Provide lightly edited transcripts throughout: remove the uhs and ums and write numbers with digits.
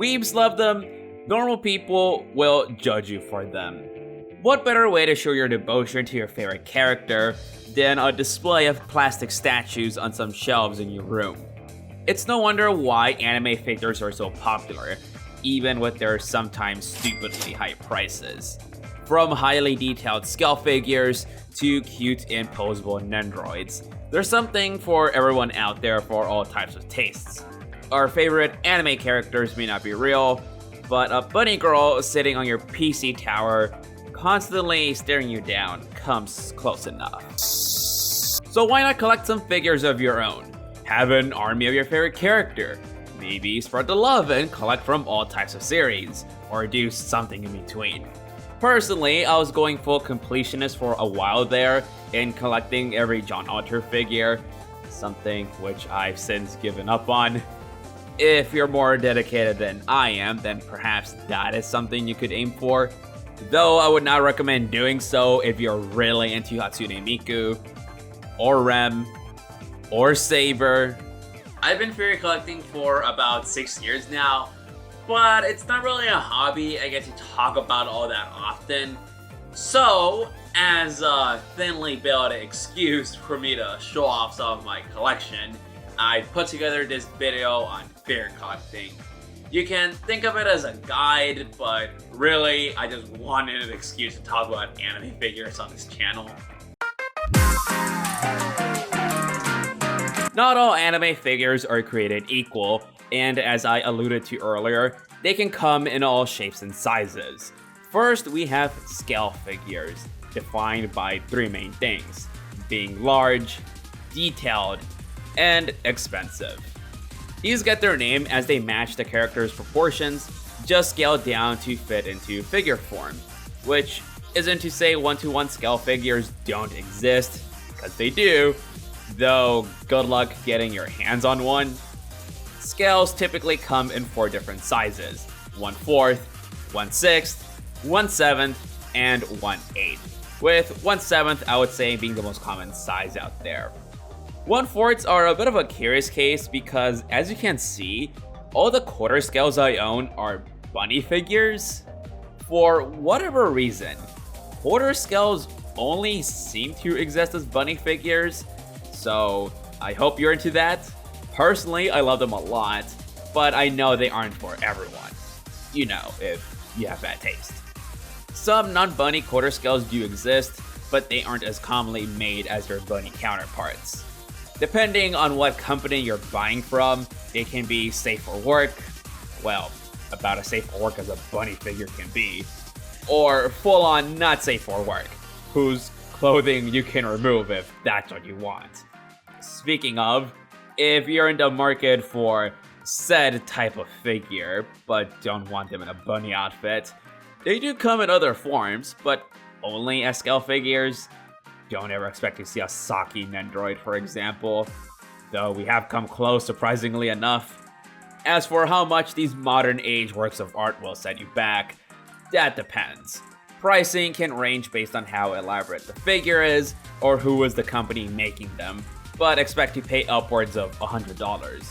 Weebs love them, normal people will judge you for them. What better way to show your devotion to your favorite character than a display of plastic statues on some shelves in your room? It's no wonder why anime figures are so popular, even with their sometimes stupidly high prices. From highly detailed scale figures to cute imposable nendoroids, there's something for everyone out there for all types of tastes. Our favorite anime characters may not be real, but a bunny girl sitting on your PC tower constantly staring you down comes close enough. So why not collect some figures of your own? Have an army of your favorite character. Maybe spread the love and collect from all types of series, or do something in between. Personally, I was going full completionist for a while there in collecting every John Alter figure, something which I've since given up on. If you're more dedicated than I am, then perhaps that is something you could aim for. Though I would not recommend doing so if you're really into Hatsune Miku, or Rem, or Saber. I've been figure collecting for about 6 years now, but it's not really a hobby I get to talk about all that often. So, as a thinly veiled excuse for me to show off some of my collection, I put together this video on figure collecting. You can think of it as a guide, but really, I just wanted an excuse to talk about anime figures on this channel. Not all anime figures are created equal, and as I alluded to earlier, they can come in all shapes and sizes. First, we have scale figures, defined by three main things: being large, detailed, and expensive. These get their name as they match the character's proportions, just scaled down to fit into figure form, which isn't to say one-to-one scale figures don't exist, because they do, though good luck getting your hands on one. Scales typically come in 4 different sizes: 1/4, 1/6, 1/7, and 1/8, with 1/7 I would say being the most common size out there. 1/4s are a bit of a curious case because, as you can see, all the quarter scales I own are bunny figures. For whatever reason, quarter scales only seem to exist as bunny figures, so I hope you're into that. Personally, I love them a lot, but I know they aren't for everyone. You know, if you have bad taste. Some non-bunny quarter scales do exist, but they aren't as commonly made as their bunny counterparts. Depending on what company you're buying from, they can be safe for work, well, about as safe for work as a bunny figure can be, or full-on not safe for work, whose clothing you can remove if that's what you want. Speaking of, if you're in the market for said type of figure, but don't want them in a bunny outfit, they do come in other forms, but only as scale figures. Don't ever expect to see a Saki Nendoroid, for example, though we have come close surprisingly enough. As for how much these modern age works of art will set you back, that depends. Pricing can range based on how elaborate the figure is, or who is the company making them, but expect to pay upwards of $100.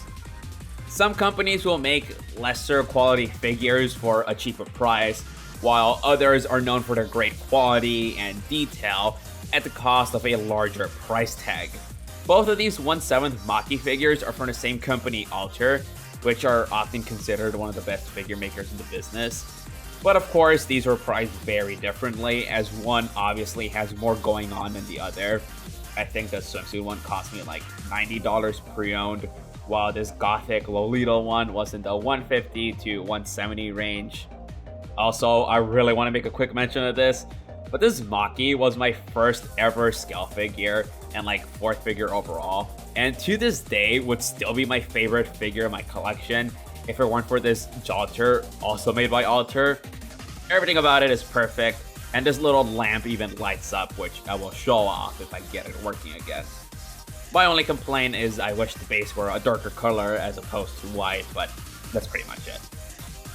Some companies will make lesser quality figures for a cheaper price, while others are known for their great quality and detail at the cost of a larger price tag. Both of these 1/7 Maki figures are from the same company, Alter, which are often considered one of the best figure makers in the business. But of course, these were priced very differently, as one obviously has more going on than the other. I think the swimsuit one cost me like $90 pre-owned, while this gothic Lolita one was in the $150 to $170 range. Also, I really want to make a quick mention of this, but this Maki was my first ever scale figure and like 4th figure overall, and to this day would still be my favorite figure in my collection if it weren't for this Jalter, also made by Alter. Everything about it is perfect, and this little lamp even lights up, which I will show off if I get it working again. My only complaint is I wish the base were a darker color as opposed to white, but that's pretty much it.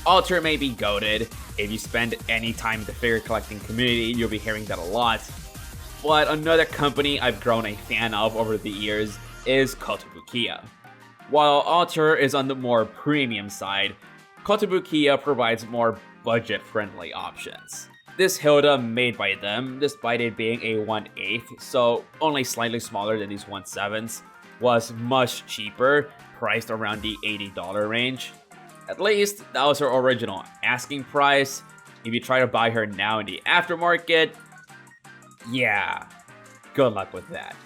Alter may be goated. If you spend any time in the figure collecting community, you'll be hearing that a lot. But another company I've grown a fan of over the years is Kotobukiya. While Alter is on the more premium side, Kotobukiya provides more budget-friendly options. This Hilda made by them, despite it being a 1/8, so only slightly smaller than these 1/7s, was much cheaper, priced around the $80 range. At least, that was her original asking price. If you try to buy her now in the aftermarket, yeah, good luck with that.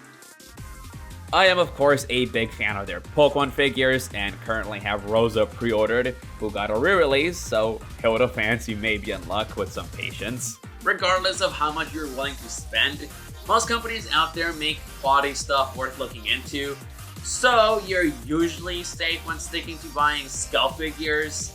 I am of course a big fan of their Pokemon figures and currently have Rosa pre-ordered, who got a re-release, so Hilda fans, you may be in luck with some patience. Regardless of how much you're willing to spend, most companies out there make quality stuff worth looking into, so you're usually safe when sticking to buying scale figures.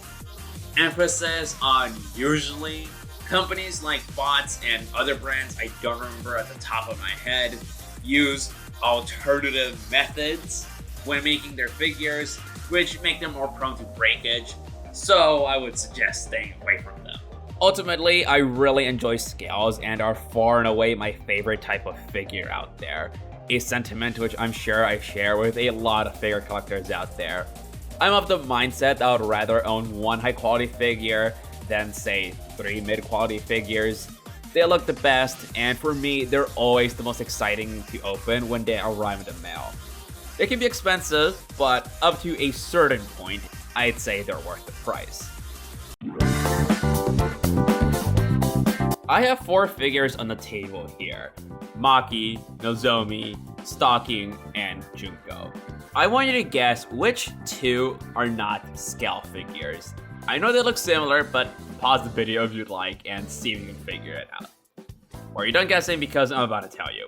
Emphasis on usually. Companies like Bots and other brands I don't remember at the top of my head use alternative methods when making their figures, which make them more prone to breakage, so I would suggest staying away from them. Ultimately, I really enjoy scales and are far and away my favorite type of figure out there, a sentiment which I'm sure I share with a lot of figure collectors out there. I'm of the mindset that I would rather own one high quality figure than say 3 mid quality figures. They look the best, and for me, they're always the most exciting to open when they arrive in the mail. They can be expensive, but up to a certain point, I'd say they're worth the price. I have 4 figures on the table here: Maki, Nozomi, Stalking, and Junko. I want you to guess which 2 are not scale figures. I know they look similar, but pause the video if you'd like and see if you can figure it out. Or you're done guessing because I'm about to tell you.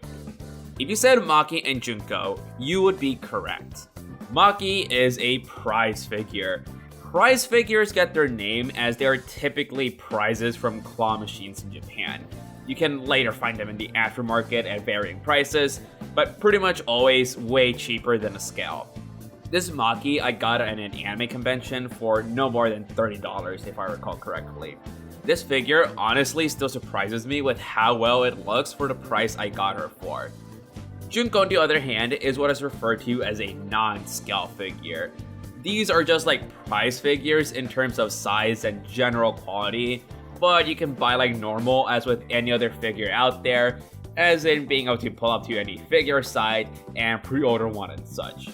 If you said Maki and Junko, you would be correct. Maki is a prize figure. Prize figures get their name as they are typically prizes from claw machines in Japan. You can later find them in the aftermarket at varying prices, but pretty much always way cheaper than a scale. This Maki I got at an anime convention for no more than $30 if I recall correctly. This figure honestly still surprises me with how well it looks for the price I got her for. Junko, on the other hand, is what is referred to as a non-scale figure. These are just like prize figures in terms of size and general quality, but you can buy like normal as with any other figure out there, as in being able to pull up to any figure site and pre-order one and such.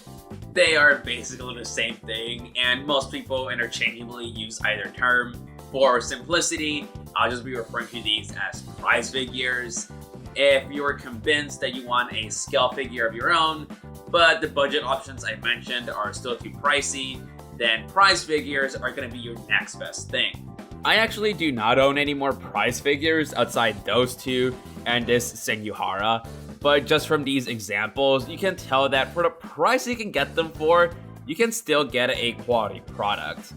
They are basically the same thing, and most people interchangeably use either term. For simplicity, I'll just be referring to these as prize figures. If you're convinced that you want a scale figure of your own, but the budget options I mentioned are still too pricey, then prize figures are going to be your next best thing. I actually do not own any more prize figures outside those 2 and this Senyuhara, but just from these examples, you can tell that for the price you can get them for, you can still get a quality product.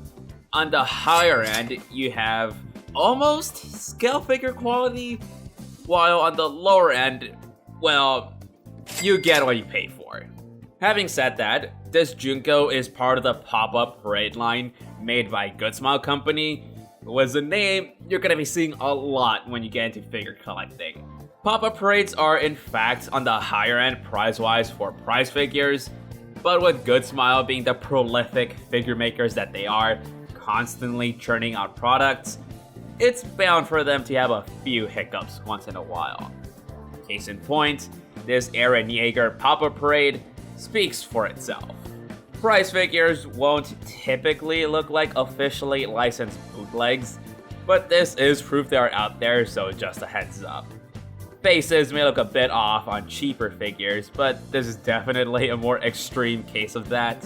On the higher end, you have almost scale figure quality, while on the lower end, well, you get what you pay for. Having said that, this Junko is part of the pop-up parade line made by Good Smile Company, was a name you're gonna be seeing a lot when you get into figure collecting. Pop-up parades are in fact on the higher end price-wise for prize figures, but with Good Smile being the prolific figure makers that they are, constantly churning out products, it's bound for them to have a few hiccups once in a while. Case in point, this Eren Yeager pop-up parade speaks for itself. Prize figures won't typically look like officially licensed bootlegs, but this is proof they are out there, so just a heads up. Faces may look a bit off on cheaper figures, but this is definitely a more extreme case of that.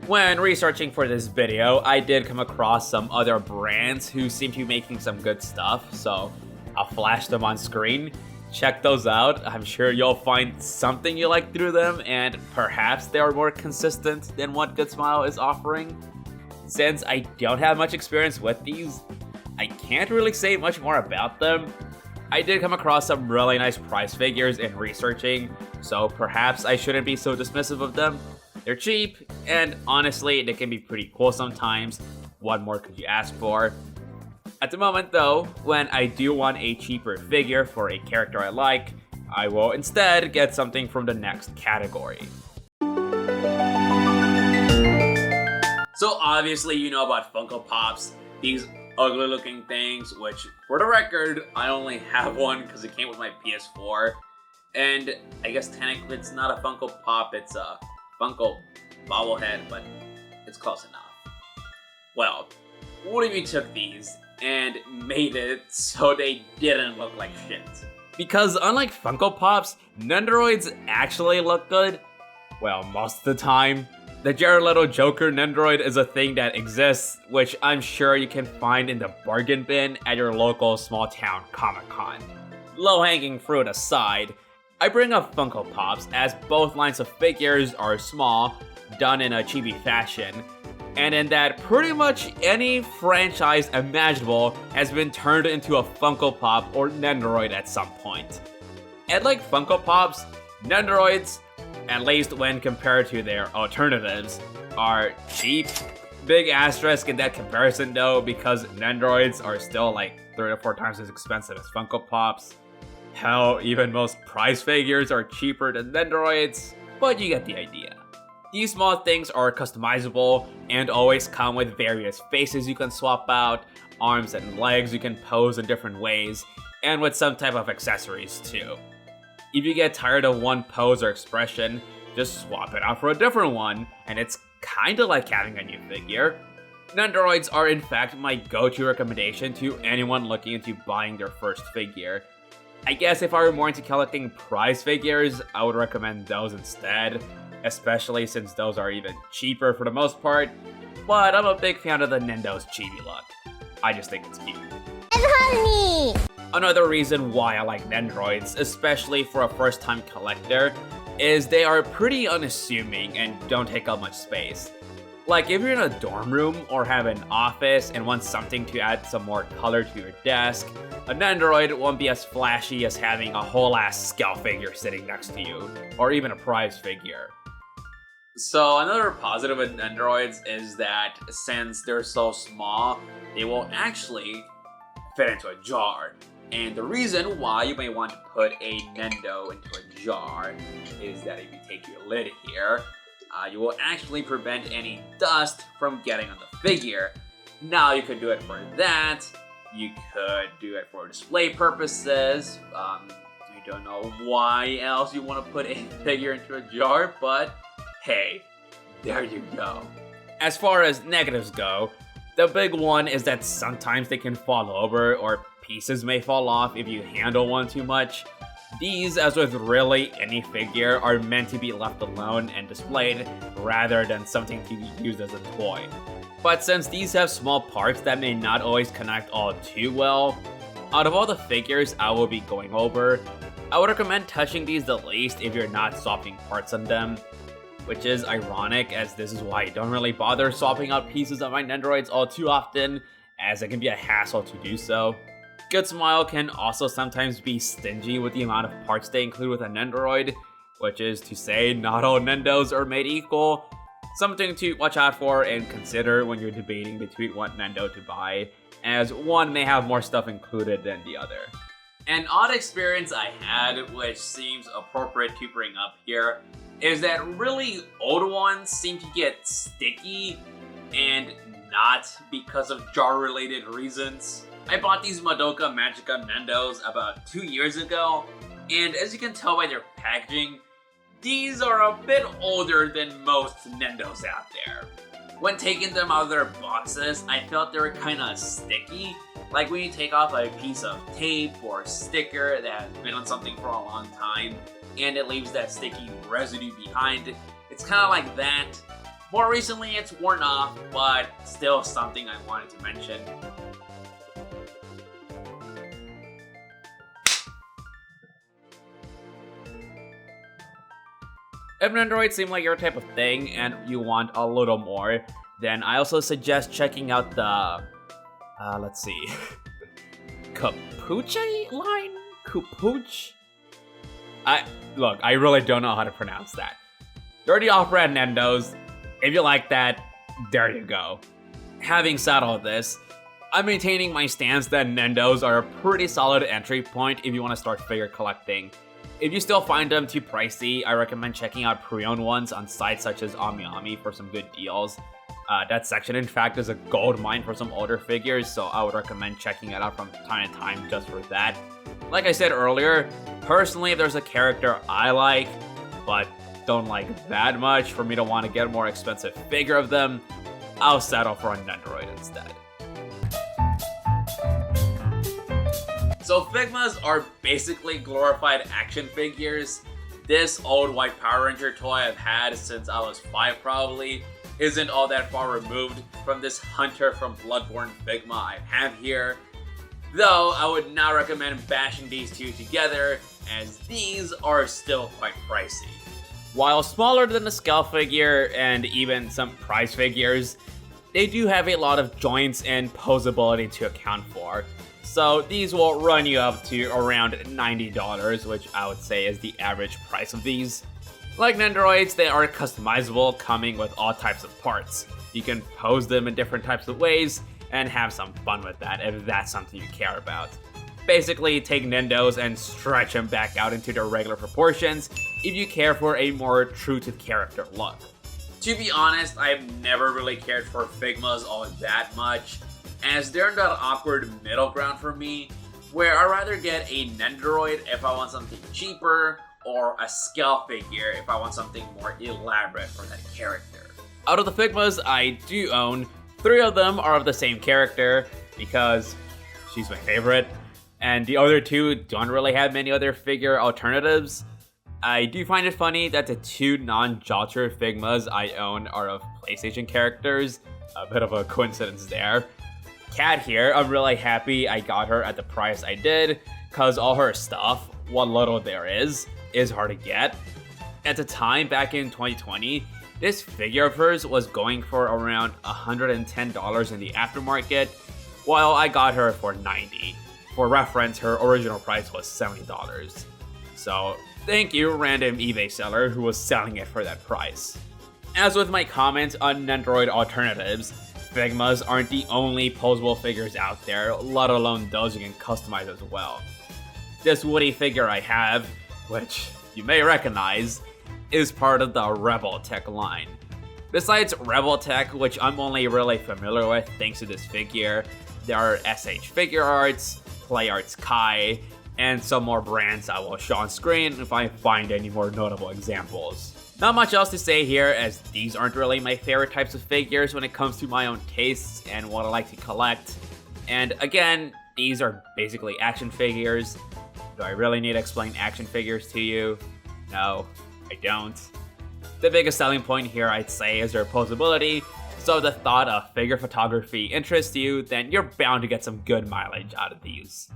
When researching for this video, I did come across some other brands who seem to be making some good stuff, so I'll flash them on screen. Check those out. I'm sure you'll find something you like through them, and perhaps they are more consistent than what Good Smile is offering. Since I don't have much experience with these, I can't really say much more about them. I did come across some really nice prize figures in researching, so perhaps I shouldn't be so dismissive of them. They're cheap, and honestly, they can be pretty cool sometimes. What more could you ask for? At the moment though, when I do want a cheaper figure for a character I like, I will instead get something from the next category. So obviously you know about Funko Pops, these ugly looking things, which for the record, I only have one because it came with my PS4. And I guess technically it's not a Funko Pop, it's a Funko bobblehead, but it's close enough. Well, what if you took these and made it so they didn't look like shit? Because unlike Funko Pops, Nendoroids actually look good. Well, most of the time. The Jared Leto Joker Nendoroid is a thing that exists, which I'm sure you can find in the bargain bin at your local small town Comic-Con. Low-hanging fruit aside, I bring up Funko Pops as both lines of figures are small, done in a chibi fashion, and in that pretty much any franchise imaginable has been turned into a Funko Pop or Nendoroid at some point. And like Funko Pops, Nendoroids, at least when compared to their alternatives, are cheap. Big asterisk in that comparison though, because Nendoroids are still like 3 or 4 times as expensive as Funko Pops. Hell, even most prize figures are cheaper than Nendoroids, but you get the idea. These small things are customizable and always come with various faces you can swap out, arms and legs you can pose in different ways, and with some type of accessories too. If you get tired of one pose or expression, just swap it out for a different one, and it's kinda like having a new figure. Nendoroids are in fact my go-to recommendation to anyone looking into buying their first figure. I guess if I were more into collecting prize figures, I would recommend those instead, especially since those are even cheaper for the most part, but I'm a big fan of the Nendos chibi look. I just think it's cute. And honey! Another reason why I like Nendoroids, especially for a first-time collector, is they are pretty unassuming and don't take up much space. Like if you're in a dorm room or have an office and want something to add some more color to your desk, a Nendoroid won't be as flashy as having a whole ass scale figure sitting next to you, or even a prize figure. So another positive with Nendoroids is that since they're so small, they will actually fit into a jar. And the reason why you may want to put a Nendo into a jar is that if you take your lid here, you will actually prevent any dust from getting on the figure. Now you could do it for that, you could do it for display purposes, I don't know why else you want to put a figure into a jar, but hey, there you go. As far as negatives go, the big one is that sometimes they can fall over or pieces may fall off if you handle one too much. These, as with really any figure, are meant to be left alone and displayed rather than something to be used as a toy. But since these have small parts that may not always connect all too well, out of all the figures I will be going over, I would recommend touching these the least if you're not swapping parts on them. Which is ironic, as this is why I don't really bother swapping out pieces of my Nendoroids all too often, as it can be a hassle to do so. Good Smile can also sometimes be stingy with the amount of parts they include with a Nendoroid, which is to say not all Nendos are made equal. Something to watch out for and consider when you're debating between what Nendo to buy, as one may have more stuff included than the other. An odd experience I had, which seems appropriate to bring up here, is that really old ones seem to get sticky, and not because of jar-related reasons. I bought these Madoka Magica Nendos about 2 years ago, and as you can tell by their packaging, these are a bit older than most Nendos out there. When taking them out of their boxes, I felt they were kinda sticky, like when you take off a piece of tape or sticker that has been on something for a long time, and it leaves that sticky residue behind. It's kinda like that. More recently, it's worn off, but still something I wanted to mention. If Nendoroids seem like your type of thing and you want a little more, then I also suggest checking out the, let's see, Capuche line? Capuche? Look, I really don't know how to pronounce that. They're the off-brand Nendos. If you like that, there you go. Having said all this, I'm maintaining my stance that Nendos are a pretty solid entry point if you want to start figure collecting. If you still find them too pricey, I recommend checking out pre-owned ones on sites such as AmiAmi for some good deals. That section, in fact, is a gold mine for some older figures, so I would recommend checking it out from time to time just for that. Like I said earlier, personally, if there's a character I like, but don't like that much for me to want to get a more expensive figure of them, I'll settle for a Nendoroid instead. So Figmas are basically glorified action figures. This old white Power Ranger toy I've had since I was 5 probably isn't all that far removed from this Hunter from Bloodborne Figma I have here. Though I would not recommend bashing these two together, as these are still quite pricey. While smaller than the scale figure and even some prize figures, they do have a lot of joints and posability to account for. So these will run you up to around $90, which I would say is the average price of these. Like Nendoroids, they are customizable, coming with all types of parts. You can pose them in different types of ways and have some fun with that if that's something you care about. Basically, take nendos and stretch them back out into their regular proportions if you care for a more true to character look. To be honest, I've never really cared for Figmas all that much, as they're in that awkward middle ground for me, where I'd rather get a Nendoroid if I want something cheaper, or a scale figure if I want something more elaborate for that character. Out of the Figmas I do own, 3 of them are of the same character, because she's my favorite, and the other 2 don't really have many other figure alternatives. I do find it funny that the 2 non-Jotcher Figmas I own are of PlayStation characters, a bit of a coincidence there. Cat here, I'm really happy I got her at the price I did, cause all her stuff, what little there is hard to get. At the time, back in 2020, this figure of hers was going for around $110 in the aftermarket, while I got her for $90. For reference, her original price was $70. So thank you, random eBay seller who was selling it for that price. As with my comments on Nendoroid alternatives, Figmas aren't the only posable figures out there, let alone those you can customize as well. This Woody figure I have, which you may recognize, is part of the Rebel Tech line. Besides Rebel Tech, which I'm only really familiar with thanks to this figure, there are SH Figure Arts, Play Arts Kai, and some more brands I will show on screen if I find any more notable examples. Not much else to say here, as these aren't really my favorite types of figures when it comes to my own tastes and what I like to collect. And again, these are basically action figures. Do I really need to explain action figures to you? No, I don't. The biggest selling point here, I'd say, is their posability, so if the thought of figure photography interests you, then you're bound to get some good mileage out of these.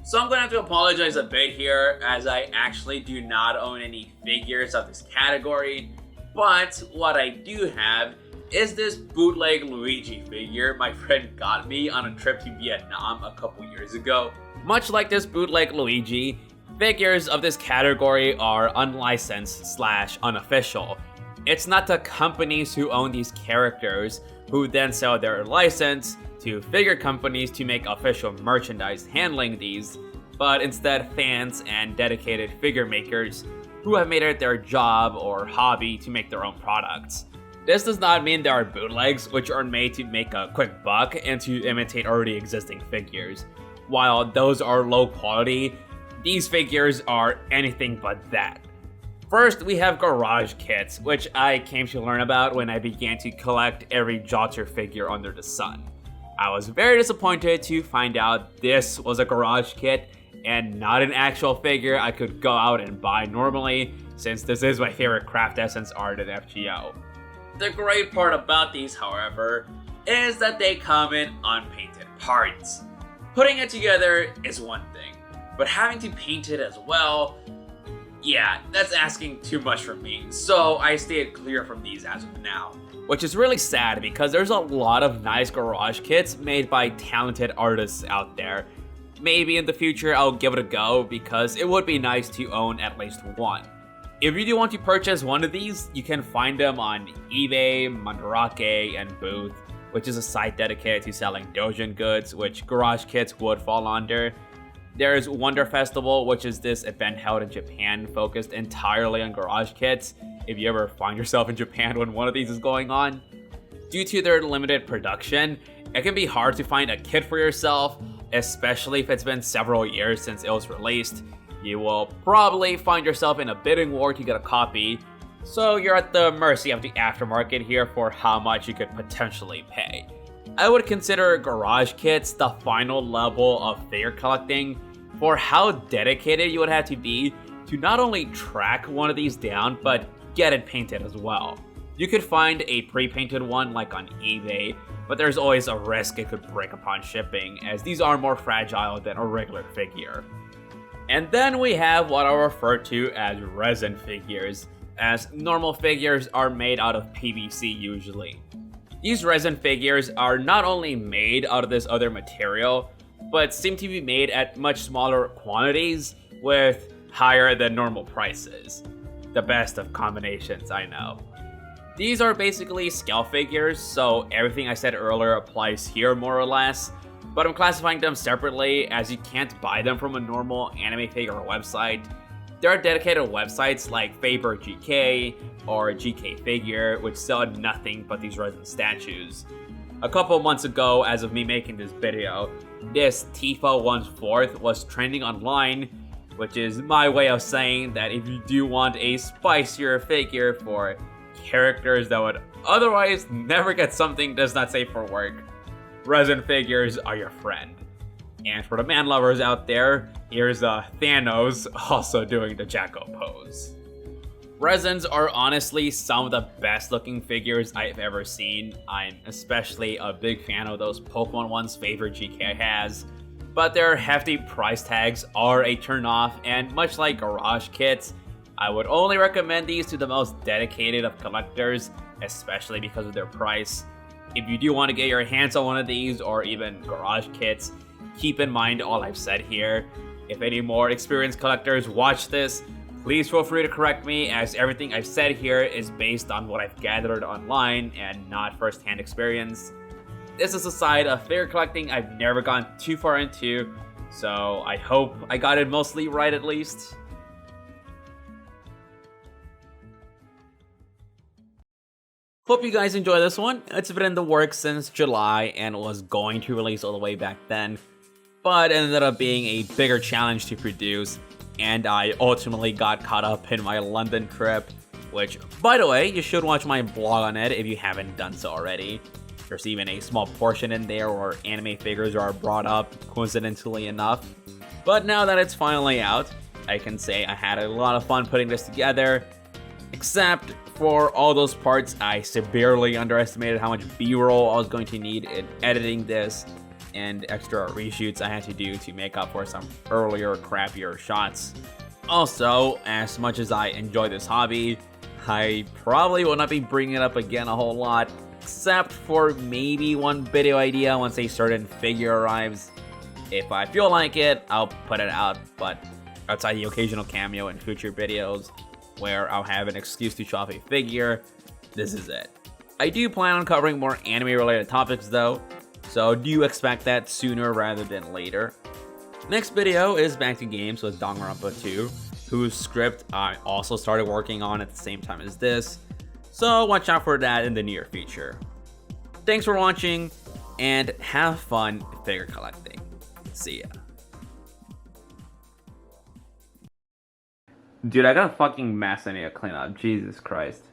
So I'm going to have to apologize a bit here, as I actually do not own any figures of this category, but what I do have is this bootleg Luigi figure my friend got me on a trip to Vietnam a couple years ago. Much like this bootleg Luigi, figures of this category are unlicensed / unofficial. It's not the companies who own these characters who then sell their license to figure companies to make official merchandise handling these, but instead fans and dedicated figure makers who have made it their job or hobby to make their own products. This does not mean there are bootlegs, which are made to make a quick buck and to imitate already existing figures. While those are low quality, these figures are anything but that. First, we have garage kits, which I came to learn about when I began to collect every Jotcher figure under the sun. I was very disappointed to find out this was a garage kit and not an actual figure I could go out and buy normally, since this is my favorite Craft Essence art in FGO. The great part about these, however, is that they come in unpainted parts. Putting it together is one thing, but having to paint it as well, yeah, that's asking too much from me, so I stayed clear from these as of now. Which is really sad, because there's a lot of nice garage kits made by talented artists out there. Maybe in the future I'll give it a go, because it would be nice to own at least one. If you do want to purchase one of these, you can find them on eBay, Mandarake, and Booth, which is a site dedicated to selling doujin goods, which garage kits would fall under. There's Wonder Festival, which is this event held in Japan focused entirely on garage kits. if you ever find yourself in Japan when one of these is going on. Due to their limited production, it can be hard to find a kit for yourself, especially if it's been several years since it was released. You will probably find yourself in a bidding war to get a copy, so you're at the mercy of the aftermarket here for how much you could potentially pay. I would consider garage kits the final level of figure collecting for how dedicated you would have to be to not only track one of these down, but get it painted as well. You could find a pre-painted one like on eBay, but there's always a risk it could break upon shipping, as these are more fragile than a regular figure. And then we have what I'll refer to as resin figures, as normal figures are made out of PVC usually. These resin figures are not only made out of this other material, but seem to be made at much smaller quantities with higher than normal prices. The best of combinations, I know. These are basically scale figures, so everything I said earlier applies here more or less, but I'm classifying them separately as you can't buy them from a normal anime figure website. There are dedicated websites like Faber GK or GK Figure, which sell nothing but these resin statues. A couple months ago, as of me making this video, this Tifa 1/4 was trending online, which is my way of saying that if you do want a spicier figure for characters that would otherwise never get something does not safe for work, resin figures are your friend. And for the man lovers out there, here's Thanos also doing the Jacko pose. Resins are honestly some of the best looking figures I've ever seen. I'm especially a big fan of those Pokemon ones Favorite GK has, but their hefty price tags are a turnoff, and much like garage kits, I would only recommend these to the most dedicated of collectors, especially because of their price. If you do want to get your hands on one of these, or even garage kits, keep in mind all I've said here. If any more experienced collectors watch this, please feel free to correct me, as everything I've said here is based on what I've gathered online and not first-hand experience. This is a side of figure collecting I've never gone too far into, so I hope I got it mostly right at least. Hope you guys enjoy this one. It's been in the works since July and was going to release all the way back then, but ended up being a bigger challenge to produce, and I ultimately got caught up in my London trip, which, by the way, you should watch my blog on it if you haven't done so already. There's even a small portion in there where anime figures are brought up, coincidentally enough. But now that it's finally out, I can say I had a lot of fun putting this together, except for all those parts I severely underestimated how much B-roll I was going to need in editing this, and extra reshoots I had to do to make up for some earlier crappier shots. Also, as much as I enjoy this hobby, I probably will not be bringing it up again a whole lot, except for maybe one video idea once a certain figure arrives. If I feel like it, I'll put it out, but outside the occasional cameo in future videos where I'll have an excuse to show off a figure, this is it. I do plan on covering more anime related topics though, so do expect that sooner rather than later. Next video is back to games with Danganronpa 2, whose script I also started working on at the same time as this, so watch out for that in the near future. Thanks for watching, and have fun figure collecting. See ya. Dude, I got a fucking mess I need to clean up. Jesus Christ.